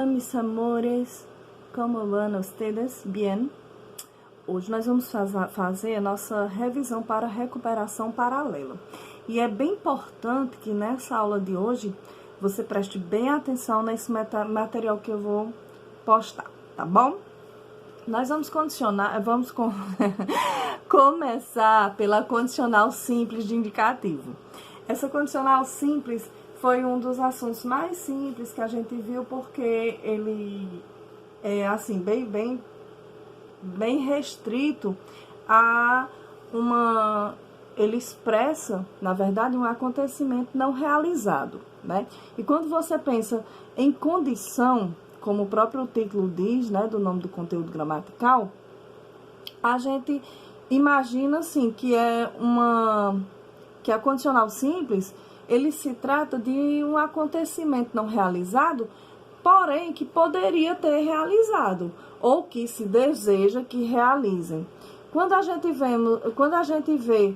Hola, mis amores, como van ustedes? Bien? Hoje nós vamos fazer a nossa revisão para recuperação paralela. E é bem importante que nessa aula de hoje você preste bem atenção nesse material que eu vou postar, tá bom? Nós vamos começar pela condicional simples de indicativo. Essa condicional simples foi um dos assuntos mais simples que a gente viu, porque ele é assim, bem restrito a ele expressa, na verdade, um acontecimento não realizado, né? E quando você pensa em condição, como o próprio título diz, né, do nome do conteúdo gramatical, a gente imagina assim que a condicional simples, ele se trata de um acontecimento não realizado, porém que poderia ter realizado, ou que se deseja que realizem. Quando a gente vê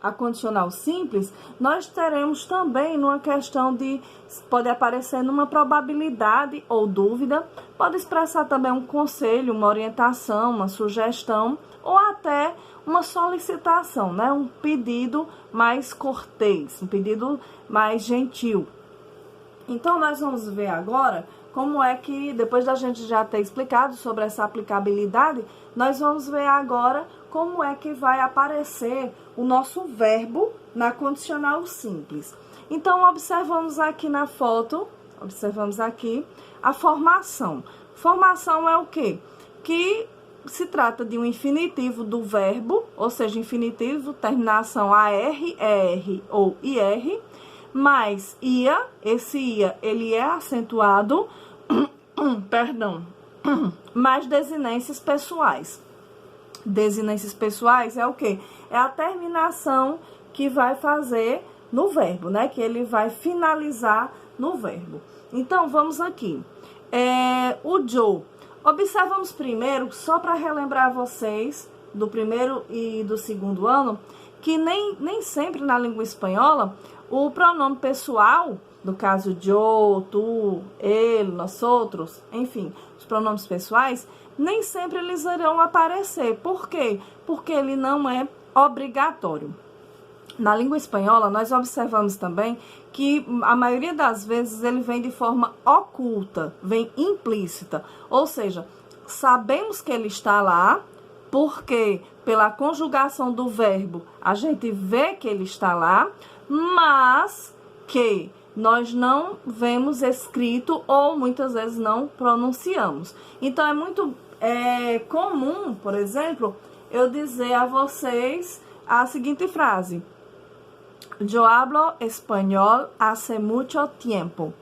a condicional simples, nós teremos também numa questão de, pode aparecer numa probabilidade ou dúvida, pode expressar também um conselho, uma orientação, uma sugestão, ou até uma solicitação, né? Um pedido mais cortês, um pedido mais gentil. Então, nós vamos ver agora como é que, depois da gente já ter explicado sobre essa aplicabilidade, nós vamos ver agora como é que vai aparecer o nosso verbo na condicional simples. Então, observamos aqui na foto, observamos aqui a formação. Formação é o quê? Que se trata de um infinitivo do verbo, ou seja, infinitivo, terminação AR, ER ou IR, mais ia, esse ia, ele é acentuado, perdão, mais desinências pessoais. Desinências pessoais é o quê? É a terminação que vai fazer no verbo, né? Que ele vai finalizar no verbo. Então, vamos aqui. O Joe. Observamos primeiro, só para relembrar vocês, do primeiro e do segundo ano, que nem sempre na língua espanhola, o pronome pessoal, no caso yo, tu, ele, nós outros, enfim, os pronomes pessoais, nem sempre eles irão aparecer. Por quê? Porque ele não é obrigatório. Na língua espanhola, nós observamos também que a maioria das vezes ele vem de forma oculta, vem implícita. Ou seja, sabemos que ele está lá, porque pela conjugação do verbo a gente vê que ele está lá, mas que nós não vemos escrito ou muitas vezes não pronunciamos. Então é muito comum, por exemplo, eu dizer a vocês a seguinte frase: yo hablo español hace mucho tiempo.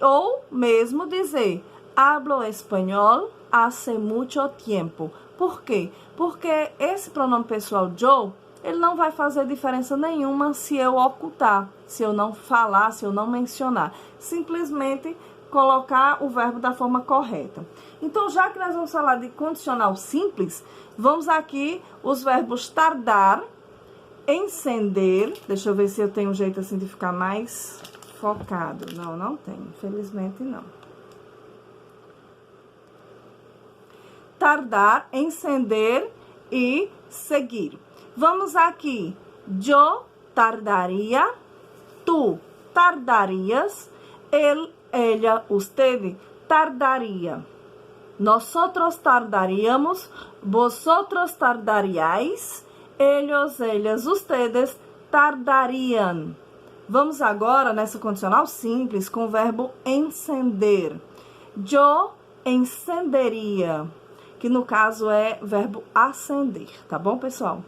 Ou mesmo dizer hablo español hace mucho tiempo. Por quê? Porque esse pronome pessoal yo, ele não vai fazer diferença nenhuma se eu ocultar, se eu não falar, se eu não mencionar. Simplesmente colocar o verbo da forma correta. Então, já que nós vamos falar de condicional simples, vamos aqui os verbos tardar, encender. Deixa eu ver se eu tenho um jeito assim de ficar mais focado. Não tenho. Infelizmente, não. Tardar, encender e seguir. Vamos aqui. Yo tardaria, tu tardarias, él, ella, usted tardaria. Nosotros tardaríamos, vosotros tardaríais, ellos, ellas, ustedes tardariam. Vamos agora nessa condicional simples com o verbo encender. Yo encenderia, que no caso é verbo acender, tá bom, pessoal?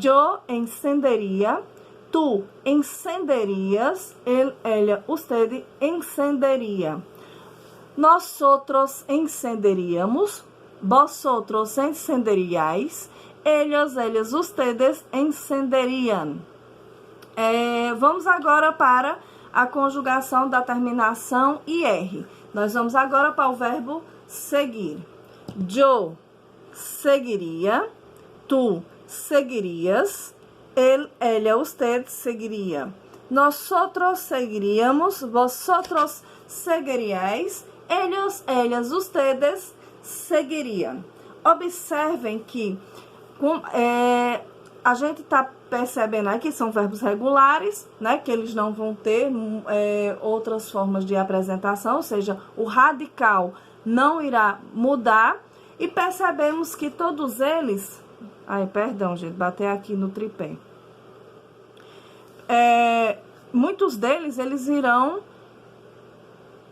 Yo encenderia, tu encenderias, él, ella, usted encenderia. Nosotros encenderíamos, vosotros encenderíais, ellos, ellas, ustedes encenderiam. Vamos agora para a conjugação da terminação IR. Nós vamos agora para o verbo seguir. Yo seguiria, tu seguirias, él, ella, usted seguiria. Nosotros seguiríamos, vosotros seguiríais, ellos, ellas, ustedes seguiriam. Observem que a gente está percebendo aqui que são verbos regulares, né? Que eles não vão ter outras formas de apresentação, ou seja, o radical não irá mudar. E percebemos que todos eles... Ai, perdão, gente, bater aqui no tripé. Muitos deles, eles irão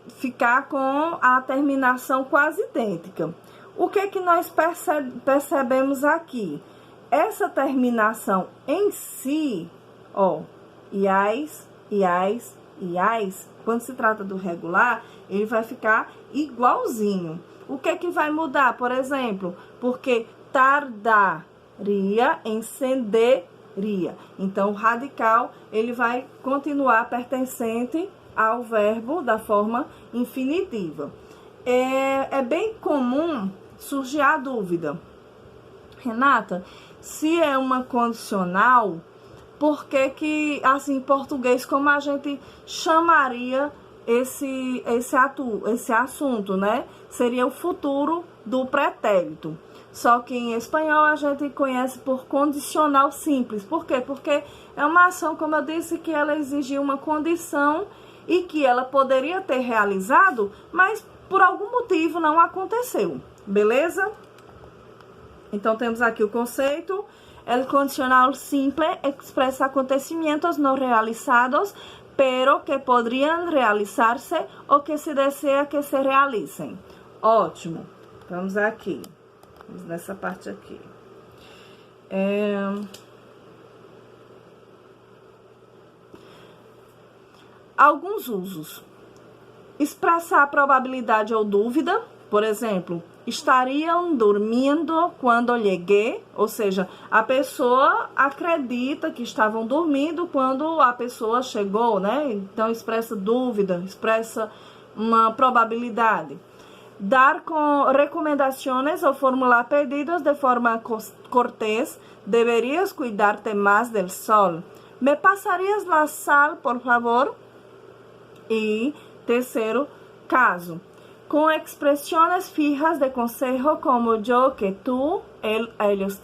ficar com a terminação quase idêntica. O que é que nós percebemos aqui? Essa terminação em si, ó, iais, iais, iais, quando se trata do regular, ele vai ficar igualzinho. O que é que vai mudar, por exemplo? Porque tardaria, encenderia. Então, o radical, ele vai continuar pertencente ao verbo da forma infinitiva. É bem comum surgir a dúvida. Renata, se é uma condicional, por que assim, em português, como a gente chamaria esse assunto, né? Seria o futuro do pretérito. Só que em espanhol a gente conhece por condicional simples. Por quê? Porque é uma ação, como eu disse, que ela exigia uma condição e que ela poderia ter realizado, mas por algum motivo não aconteceu. Beleza? Então, temos aqui o conceito. El condicional simple expresa acontecimientos no realizados, pero que podrían realizarse o que se desea que se realicem. Ótimo. Vamos aqui. Vamos nessa parte aqui. Alguns usos. Expressar a probabilidade ou dúvida. Por exemplo, estariam dormindo quando cheguei, ou seja, a pessoa acredita que estavam dormindo quando a pessoa chegou, né? Então, expressa dúvida, expressa uma probabilidade. Dar com recomendações ou formular pedidos de forma cortés. Deberías cuidarte más del sol. Me passarías la sal, por favor? E terceiro caso. Com expressões fijas de consejo como yo, que tú, él, ellos,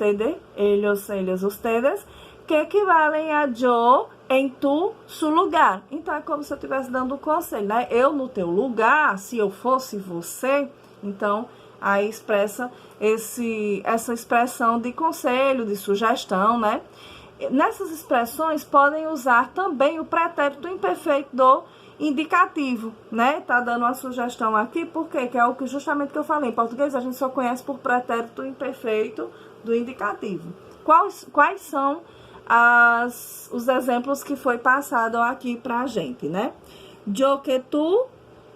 ustedes, que equivalem a yo, em tu, su lugar. Então, é como se eu estivesse dando um conselho, né? Eu no teu lugar, se eu fosse você. Então, aí expressa essa expressão de conselho, de sugestão, né? Nessas expressões, podem usar também o pretérito imperfeito do indicativo, né? Tá dando uma sugestão aqui, porque que é o que justamente que eu falei. Em português, a gente só conhece por pretérito imperfeito do indicativo. Quais são os exemplos que foi passado aqui pra gente, né? Yo que tu,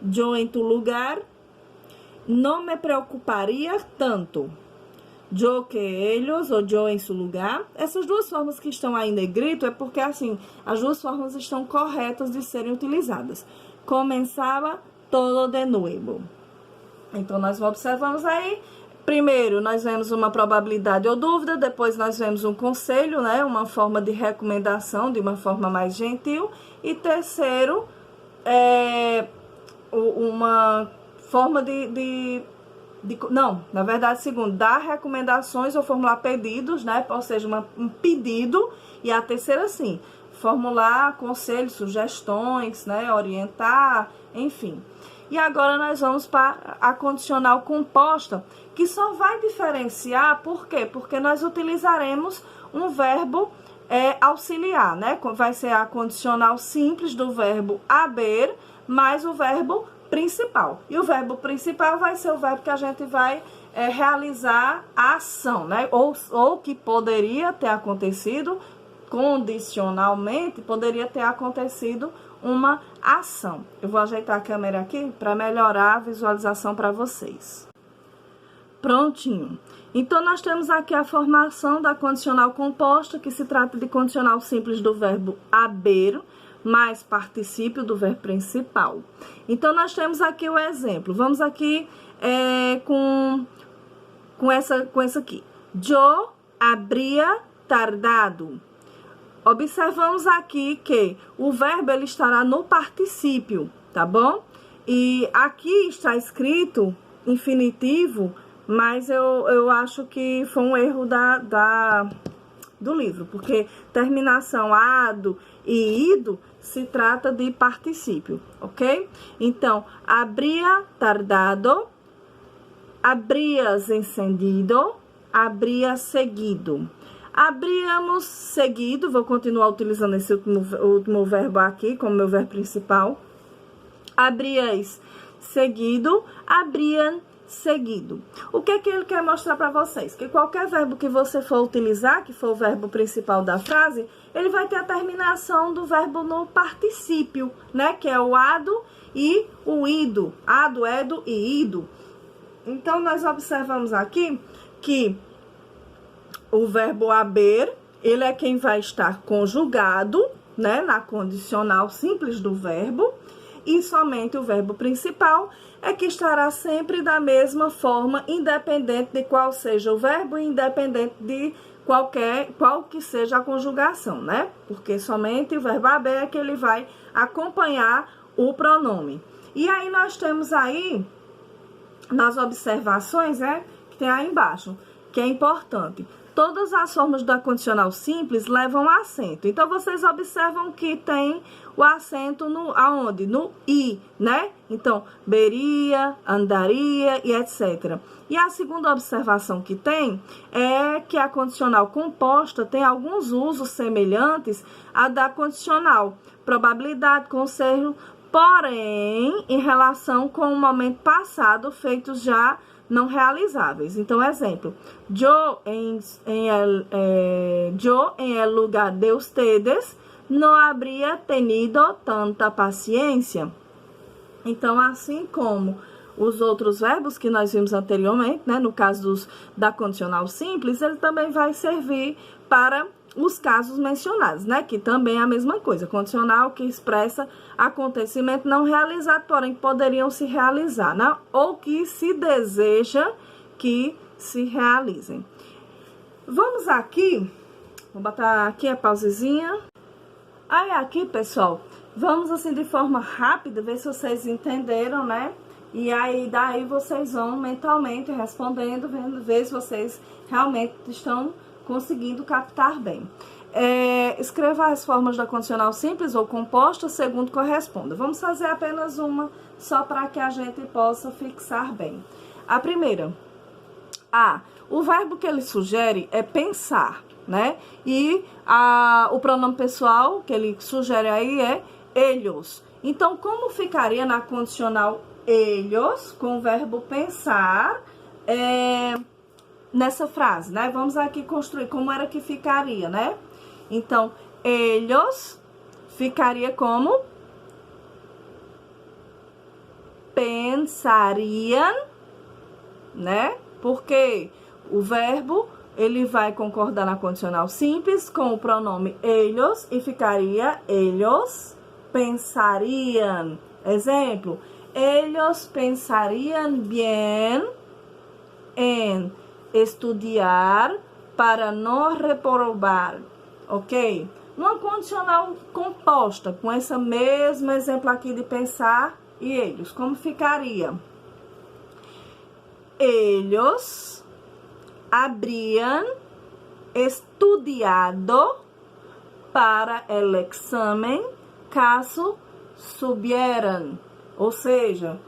yo em tu lugar, não me preocuparia tanto. Yo que ellos ou yo em seu lugar. Essas duas formas que estão aí em negrito é porque, assim, as duas formas estão corretas de serem utilizadas. Comenzava todo de novo. Então, nós observamos aí. Primeiro, nós vemos uma probabilidade ou dúvida. Depois, nós vemos um conselho, né? Uma forma de recomendação, de uma forma mais gentil. E terceiro, uma forma na verdade, segundo, dar recomendações ou formular pedidos, né? Ou seja, um pedido. E a terceira, sim, formular conselhos, sugestões, né? Orientar, enfim. E agora nós vamos para a condicional composta, que só vai diferenciar, por quê? Porque nós utilizaremos um verbo auxiliar, né? Vai ser a condicional simples do verbo haber, mais o verbo principal. E o verbo principal vai ser o verbo que a gente vai realizar a ação, né? Ou que poderia ter acontecido, condicionalmente, poderia ter acontecido uma ação. Eu vou ajeitar a câmera aqui para melhorar a visualização para vocês. Prontinho. Então, nós temos aqui a formação da condicional composta, que se trata de condicional simples do verbo haber, mais particípio do verbo principal. Então, nós temos aqui o exemplo. Vamos aqui com essa aqui. Yo habría tardado. Observamos aqui que o verbo ele estará no particípio, tá bom? E aqui está escrito infinitivo, mas eu acho que foi um erro do livro, porque terminação ado e ido se trata de particípio, ok? Então, habría tardado, habrías encendido, habría seguido. Habríamos seguido, vou continuar utilizando esse último verbo aqui como meu verbo principal. Habríais seguido, habriam seguido. O que é que ele quer mostrar para vocês? Que qualquer verbo que você for utilizar, que for o verbo principal da frase, ele vai ter a terminação do verbo no particípio, né? Que é o ado e o ido. Ado, edo e ido. Então, nós observamos aqui que o verbo haber, ele é quem vai estar conjugado, né? Na condicional simples do verbo. E somente o verbo principal é que estará sempre da mesma forma, independente de qual seja o verbo, independente de qual que seja a conjugação, né? Porque somente o verbo haber é que ele vai acompanhar o pronome. E aí nós temos aí, nas observações, né, que tem aí embaixo, que é importante. Todas as formas da condicional simples levam acento. Então, vocês observam que tem o acento aonde? No i, né? Então, beria, andaria e etc. E a segunda observação que tem é que a condicional composta tem alguns usos semelhantes à da condicional. Probabilidade, conselho, porém, em relação com o momento passado, feitos já não realizáveis. Então, exemplo, yo en el lugar de ustedes no habría tenido tanta paciência. Então, assim como os outros verbos que nós vimos anteriormente, né, no caso da condicional simples, ele também vai servir para os casos mencionados, né, que também é a mesma coisa, condicional que expressa acontecimento não realizado, porém poderiam se realizar, né, ou que se deseja que se realizem. Vamos aqui, vou botar aqui a pausezinha. Aí aqui, pessoal, vamos assim de forma rápida, ver se vocês entenderam, né, e aí daí vocês vão mentalmente respondendo, ver se vocês realmente estão conseguindo captar bem. Escreva as formas da condicional simples ou composta segundo corresponda. Vamos fazer apenas uma, só para que a gente possa fixar bem. A primeira, o verbo que ele sugere é pensar, né? E o pronome pessoal que ele sugere aí é ellos. Então, como ficaria na condicional ellos, com o verbo pensar, nessa frase, né? Vamos aqui construir como era que ficaria, né? Então, ellos ficaria como pensariam, né? Porque o verbo, ele vai concordar na condicional simples com o pronome ellos e ficaria ellos pensariam. Exemplo, ellos pensariam bien en estudar para não reprovar, ok? Uma condicional composta com esse mesmo exemplo aqui de pensar e ellos, como ficaria? Ellos habrían estudiado para el examen caso subieran. Ou seja,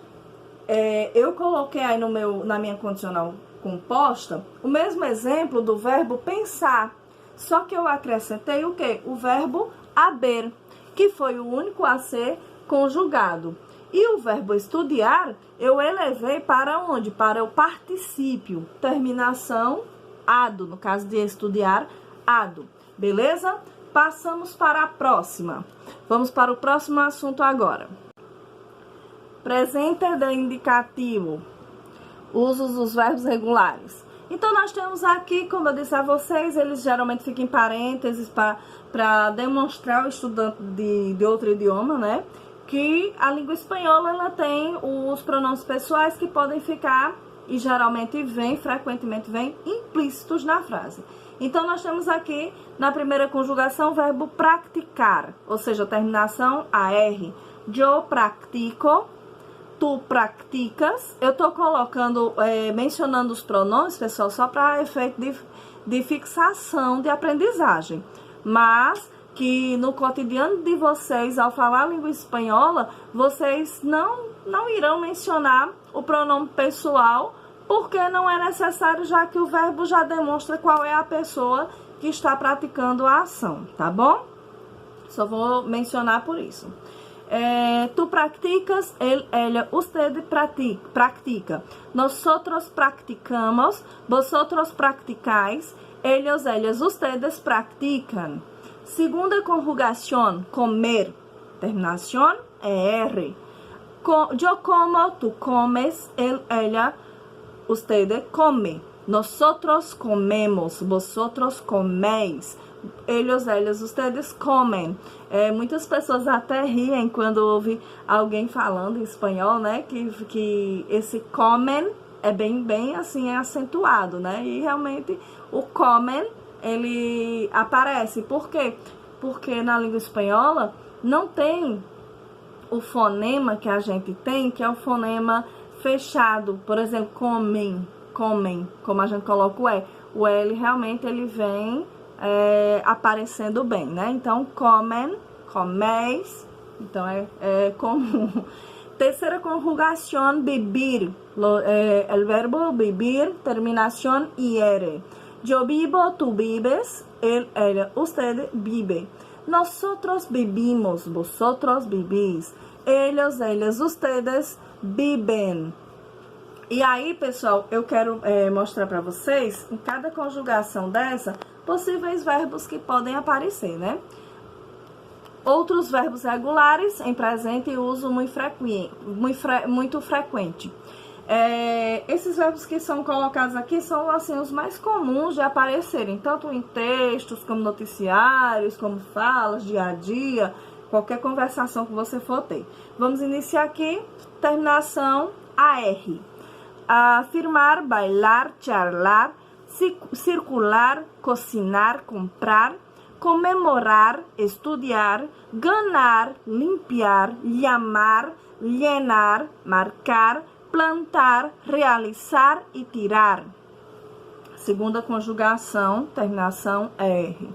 eu coloquei aí na minha condicional composta o mesmo exemplo do verbo pensar, só que eu acrescentei o quê? O verbo haber, que foi o único a ser conjugado. E o verbo estudar, eu elevei para onde? Para o particípio, terminação ado, no caso de estudar, ado. Beleza? Passamos para a próxima. Vamos para o próximo assunto agora. Presente do indicativo. Usos dos verbos regulares. Então, nós temos aqui, como eu disse a vocês, eles geralmente ficam em parênteses para demonstrar ao estudante de outro idioma, né? Que a língua espanhola, ela tem os pronomes pessoais que podem ficar, e geralmente frequentemente vem, implícitos na frase. Então, nós temos aqui, na primeira conjugação, o verbo praticar, ou seja, terminação AR. Yo practico tu practicas. Eu tô colocando, mencionando os pronomes, pessoal, só para efeito de fixação de aprendizagem. Mas que no cotidiano de vocês, ao falar a língua espanhola, vocês não irão mencionar o pronome pessoal, porque não é necessário, já que o verbo já demonstra qual é a pessoa que está praticando a ação, tá bom? Só vou mencionar por isso. Tu practicas, ella, usted practica. Nosotros practicamos, vosotros practicáis, ellos, ellas, ustedes practican. Segunda conjugación, comer, terminación, er. Yo como, tú comes, él, ella, usted come. Nosotros comemos, vosotros coméis. Ellos, ellas, ustedes comem. Muitas pessoas até riem quando ouvem alguém falando em espanhol, né? Que esse comen é bem assim, é acentuado, né? E realmente o comen, ele aparece. Por quê? Porque na língua espanhola não tem o fonema que a gente tem, que é o fonema fechado. Por exemplo, comem, como a gente coloca o E. O L realmente ele vem aparecendo bem, né? Então, comem, coméis, então é comum. Terceira conjugação, beber. El verbo beber, terminación IR. Yo vivo, tú vives, él, ella, usted vive. Nosotros vivimos, vosotros vivís. Ellos, ellas, ustedes viven. E aí, pessoal, eu quero mostrar para vocês, em cada conjugação dessa, possíveis verbos que podem aparecer, né? Outros verbos regulares em presente e uso muito frequente. Esses verbos que são colocados aqui são assim os mais comuns de aparecerem, tanto em textos, como noticiários, como falas, dia a dia, qualquer conversação que você for ter. Vamos iniciar aqui, terminação AR. Afirmar, bailar, charlar, circular, cocinar, comprar, comemorar, estudiar, ganhar, limpiar, llamar, llenar, marcar, plantar, realizar e tirar. Segunda conjugação, terminação R.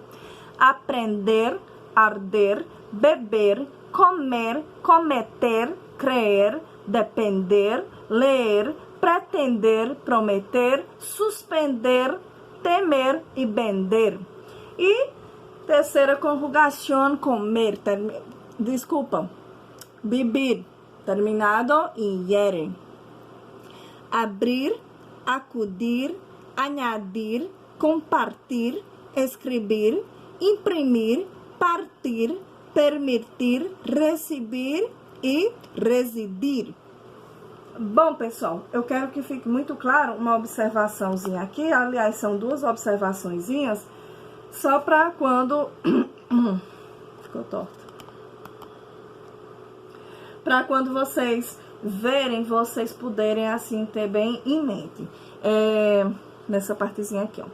Aprender, arder, beber, comer, cometer, crer, depender, ler, pretender, prometer, suspender, temer e vender. E terceira conjugação, comer, beber, terminado em yere. Abrir, acudir, añadir, compartir, escrever, imprimir, partir, permitir, receber e residir. Bom, pessoal, eu quero que fique muito claro uma observaçãozinha aqui. Aliás, são duas observaçõezinhas, só para quando... Ficou torto. Para quando vocês verem, vocês puderem, assim, ter bem em mente. Nessa partezinha aqui, ó.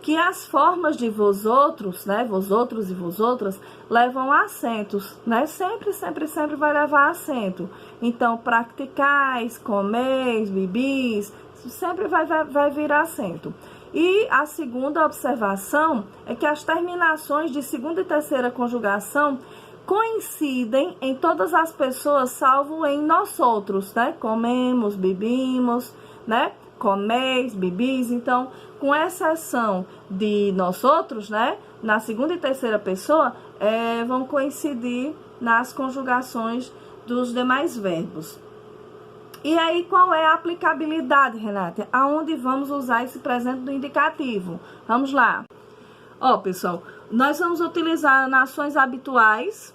Que as formas de vosotros, né, vosotros e vosotras, levam acentos, né? Sempre vai levar acento. Então, practicais, comeis, bebis, sempre vai vir acento. E a segunda observação é que as terminações de segunda e terceira conjugação coincidem em todas as pessoas, salvo em nós outros, né? Comemos, bebimos, né? Comeis, bebis. Então, com exceção de nós outros, né? Na segunda e terceira pessoa, vão coincidir nas conjugações dos demais verbos. E aí, qual é a aplicabilidade, Renata? Aonde vamos usar esse presente do indicativo? Vamos lá. Ó, pessoal, nós vamos utilizar nações habituais,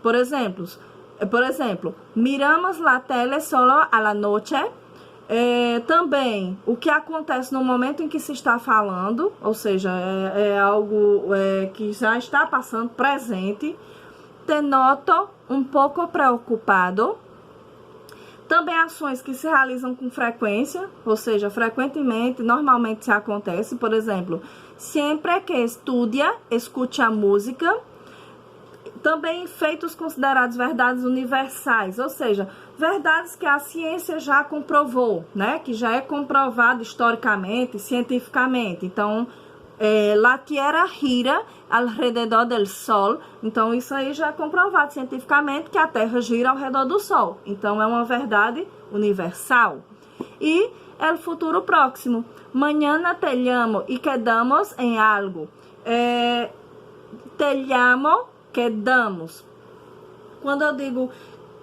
por exemplo, miramos la tele solo a la noche. Também, o que acontece no momento em que se está falando, ou seja, algo que já está passando, presente. Te noto um pouco preocupado. Também ações que se realizam com frequência, ou seja, frequentemente, normalmente se acontece. Por exemplo, sempre que estudia, escuta música. Também feitos considerados verdades universais, ou seja, verdades que a ciência já comprovou, né? Que já é comprovado historicamente, cientificamente. Então, la Tierra gira alrededor del Sol. Então, isso aí já é comprovado cientificamente que a Terra gira ao redor do Sol. Então, é uma verdade universal. E el futuro próximo. Mañana te llamo y quedamos en algo. Te llamo, quedamos. Quando eu digo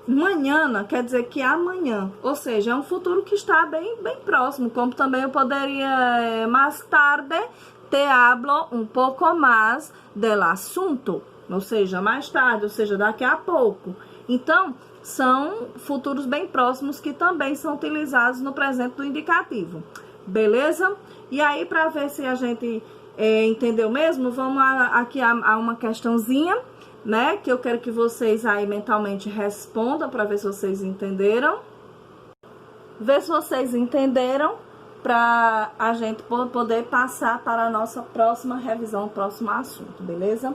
manhã, quer dizer que amanhã. Ou seja, é um futuro que está bem próximo. Como também eu poderia, mais tarde, te hablo um pouco mais del assunto. Ou seja, mais tarde, ou seja, daqui a pouco. Então, são futuros bem próximos que também são utilizados no presente do indicativo. Beleza? E aí, para ver se a gente entendeu mesmo, vamos aqui a uma questãozinha, né? Que eu quero que vocês aí mentalmente respondam para ver se vocês entenderam. Ver se vocês entenderam para a gente poder passar para a nossa próxima revisão, próximo assunto, beleza?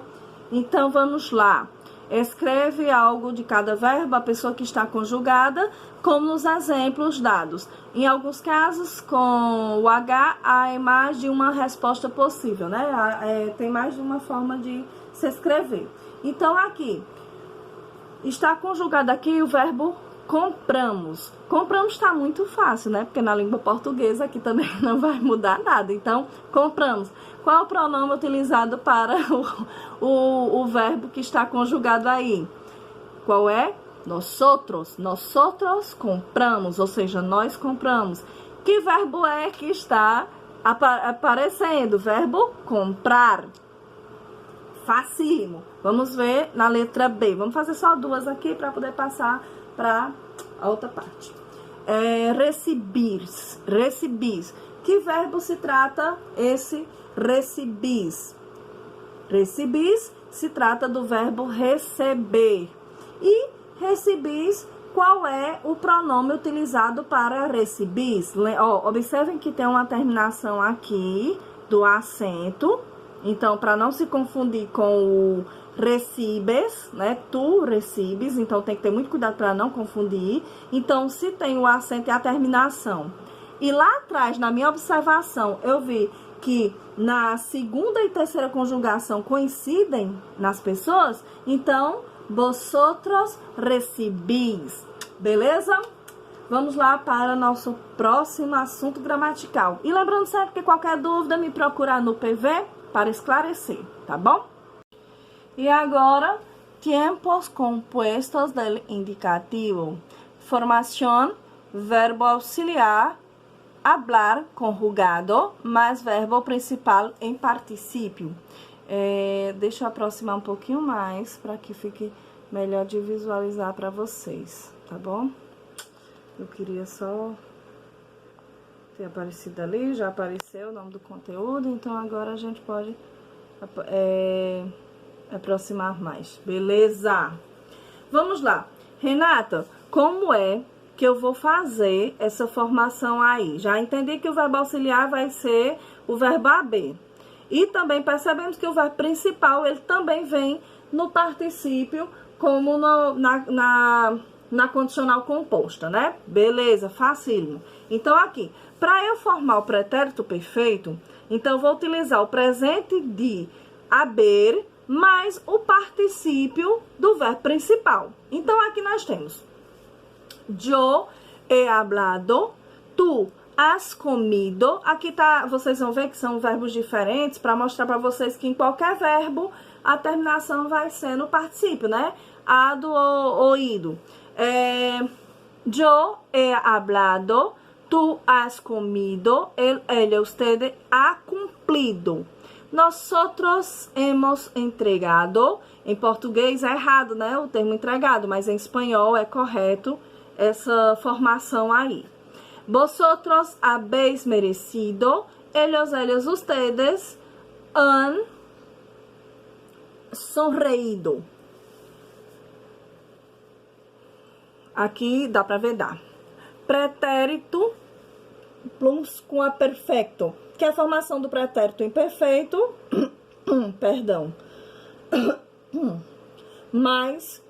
Então, vamos lá. Escreve algo de cada verbo, a pessoa que está conjugada, como nos exemplos dados. Em alguns casos, com o H, há mais de uma resposta possível, né? Tem mais de uma forma de se escrever. Então, aqui, está conjugado aqui o verbo compramos. Compramos está muito fácil, né? Porque na língua portuguesa aqui também não vai mudar nada. Então, compramos. Qual é o pronome utilizado para o verbo que está conjugado aí? Qual é? Nosotros. Nosotros compramos, ou seja, nós compramos. Que verbo é que está aparecendo? Verbo comprar. Facílimo. Vamos ver na letra B. Vamos fazer só duas aqui para poder passar para a outra parte. Recibir. Recibir. Que verbo se trata esse recibir? Recibir se trata do verbo receber. E recibir, qual é o pronome utilizado para recibir? Observem que tem uma terminação aqui do acento. Então, para não se confundir com o recibes, né? Tu recibes, então tem que ter muito cuidado para não confundir. Então, se tem o acento e a terminação. E lá atrás, na minha observação, eu vi que na segunda e terceira conjugação coincidem nas pessoas. Então, vosotros recibís. Beleza? Vamos lá para nosso próximo assunto gramatical. E lembrando sempre que qualquer dúvida me procurar no PV para esclarecer, tá bom? E agora, tiempos compuestos del indicativo. Formación, verbo auxiliar, hablar conjugado, mais verbo principal em particípio. Deixa eu aproximar um pouquinho mais para que fique melhor de visualizar para vocês, tá bom? Eu queria só ter aparecido ali, já apareceu o nome do conteúdo, então agora a gente pode aproximar mais, beleza? Vamos lá. Renata, como é que eu vou fazer essa formação aí? Já entendi que o verbo auxiliar vai ser o verbo haber. E também percebemos que o verbo principal, ele também vem no particípio, como na condicional composta, né? Beleza, facílimo. Então, aqui, para eu formar o pretérito perfeito, então eu vou utilizar o presente de haber mais o particípio do verbo principal. Então, aqui nós temos yo he hablado, tu has comido. Aqui tá, vocês vão ver que são verbos diferentes para mostrar para vocês que em qualquer verbo a terminação vai ser no particípio, né? Hado ou ido. Yo he hablado, tu has comido, ella, usted ha cumplido. Nosotros hemos entregado. Em português é errado, né? O termo entregado, mas em espanhol é correto essa formação aí. Vosotros habéis merecido, ellos, ustedes han sonreído. Aqui dá para ver, dá. Pretérito plus com a perfeito, que é a formação do pretérito imperfeito, perdão. mais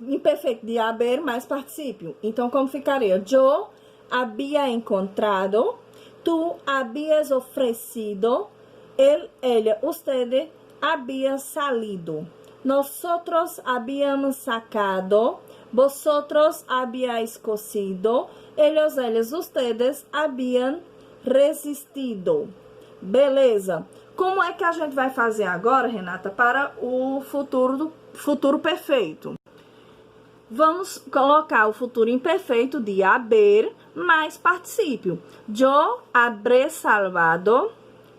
imperfeito de haber mais particípio. Então, como ficaria? Yo había encontrado, tú habías ofrecido, él, ella, ustedes habían salido. Nosotros habíamos sacado, vosotros habíais cocido, ellos, ellas, ustedes habían resistido. Beleza? Como é que a gente vai fazer agora, Renata, para o futuro perfeito? Vamos colocar o futuro imperfeito de haber mais particípio. Yo habré salvado,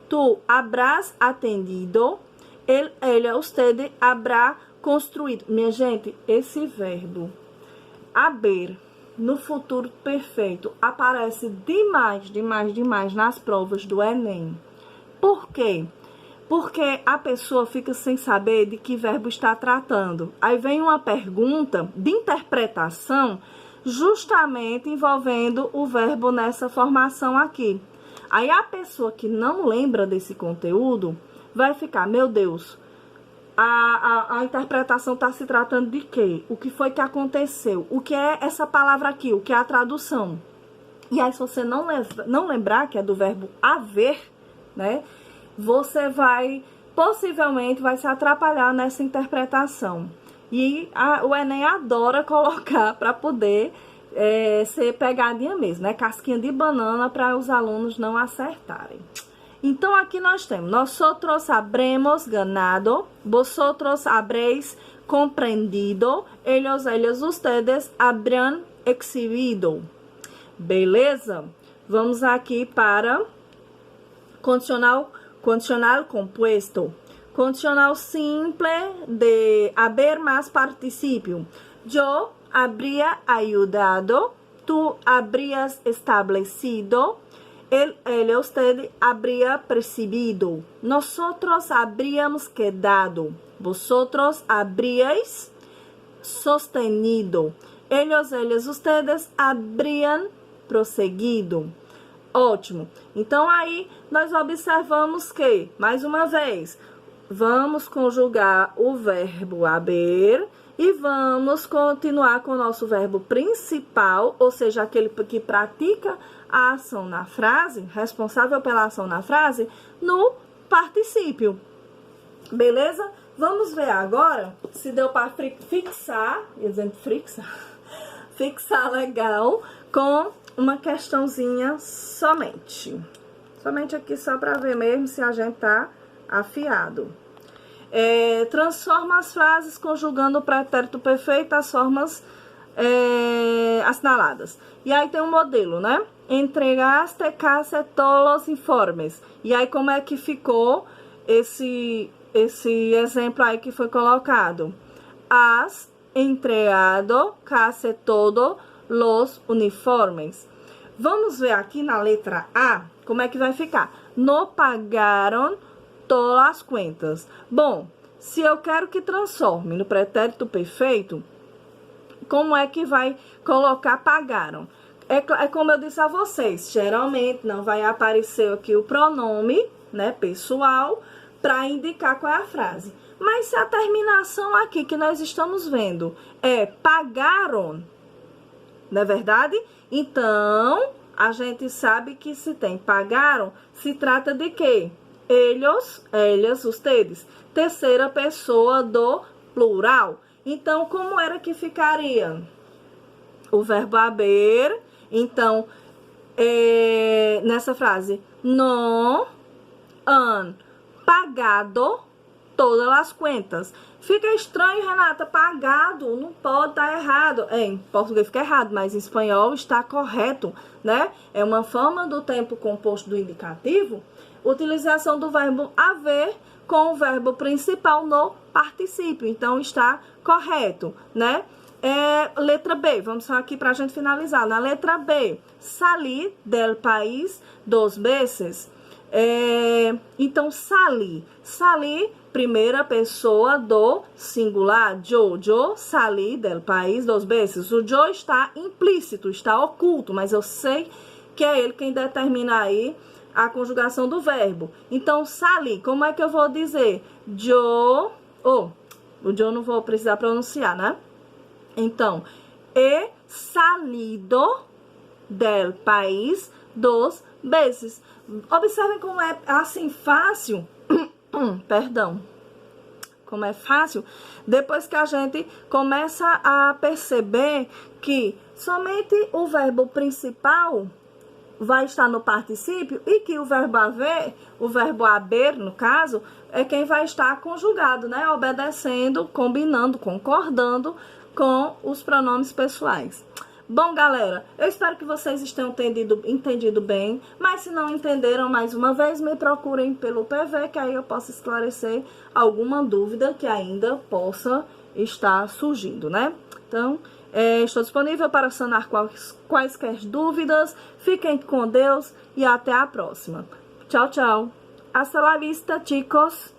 tú habrás atendido, ele, ella, usted habrá construído. Minha gente, esse verbo haber no futuro perfeito aparece demais nas provas do Enem. Por quê? Porque a pessoa fica sem saber de que verbo está tratando. Aí vem uma pergunta de interpretação justamente envolvendo o verbo nessa formação aqui. Aí a pessoa que não lembra desse conteúdo vai ficar, meu Deus, a interpretação está se tratando de quê? O que foi que aconteceu? O que é essa palavra aqui? O que é a tradução? E aí, se você não lembrar que é do verbo haver, né? Você possivelmente vai se atrapalhar nessa interpretação. E o Enem adora colocar para poder ser pegadinha mesmo, né? Casquinha de banana para os alunos não acertarem. Então, aqui nós temos, nosotros habremos ganado, vosotros habréis comprendido, ellos, ellas, ustedes habrán exhibido. Beleza? Vamos aqui para condicional compuesto. Condicional simple de haber más participio. Yo habría ayudado, tú habrías establecido, él, usted habría percibido. Nosotros habríamos quedado. Vosotros habríais sostenido. Ellos, ellas, ustedes habrían prosseguido. Ótimo. Então, aí, nós observamos que, mais uma vez, vamos conjugar o verbo haber e vamos continuar com o nosso verbo principal, ou seja, aquele que pratica a ação na frase, responsável pela ação na frase, no particípio. Beleza? Vamos ver agora se deu para fixar legal com uma questãozinha somente. Somente aqui só para ver mesmo se a gente tá afiado. Transforma as frases conjugando o pretérito perfeito às formas assinaladas. E aí tem um modelo, né? Entregaste casi todos os informes. E aí como é que ficou esse exemplo aí que foi colocado? Has entregado casi todos los uniformes. Vamos ver aqui na letra A como é que vai ficar. No pagaron todas as contas. Bom, se eu quero que transforme no pretérito perfeito, como é que vai colocar pagaram? É como eu disse a vocês, geralmente não vai aparecer aqui o pronome, né, pessoal, para indicar qual é a frase. Mas se a terminação aqui que nós estamos vendo é pagaram, não é verdade? Então, a gente sabe que se tem pagaram, se trata de quê? Ellos, ellas, ustedes. Terceira pessoa do plural. Então, como era que ficaria? O verbo haber. Então, nessa frase, no han pagado todas as contas. Fica estranho, Renata, pagado, não pode estar errado. Em português fica errado, mas em espanhol está correto, né? É uma forma do tempo composto do indicativo, utilização do verbo haver com o verbo principal no particípio. Então, está correto, né? Letra B, vamos aqui para a gente finalizar. Na letra B, salir del país 2 veces. Então, salir, primeira pessoa do singular, yo salí del país 2 veces. O yo está implícito, está oculto, mas eu sei que é ele quem determina aí a conjugação do verbo. Então, salir, como é que eu vou dizer? O yo não vou precisar pronunciar, né? Então, he salido del país 2 veces. Observem como é assim fácil. Perdão. Como é fácil, depois que a gente começa a perceber que somente o verbo principal vai estar no particípio e que o verbo haver, o verbo haber, no caso, é quem vai estar conjugado, né? Obedecendo, combinando, concordando com os pronomes pessoais. Bom, galera, eu espero que vocês tenham entendido bem, mas se não entenderam, mais uma vez, me procurem pelo PV, que aí eu posso esclarecer alguma dúvida que ainda possa estar surgindo, né? Então, estou disponível para sanar quaisquer dúvidas. Fiquem com Deus e até a próxima. Tchau, tchau. Hasta la vista, chicos.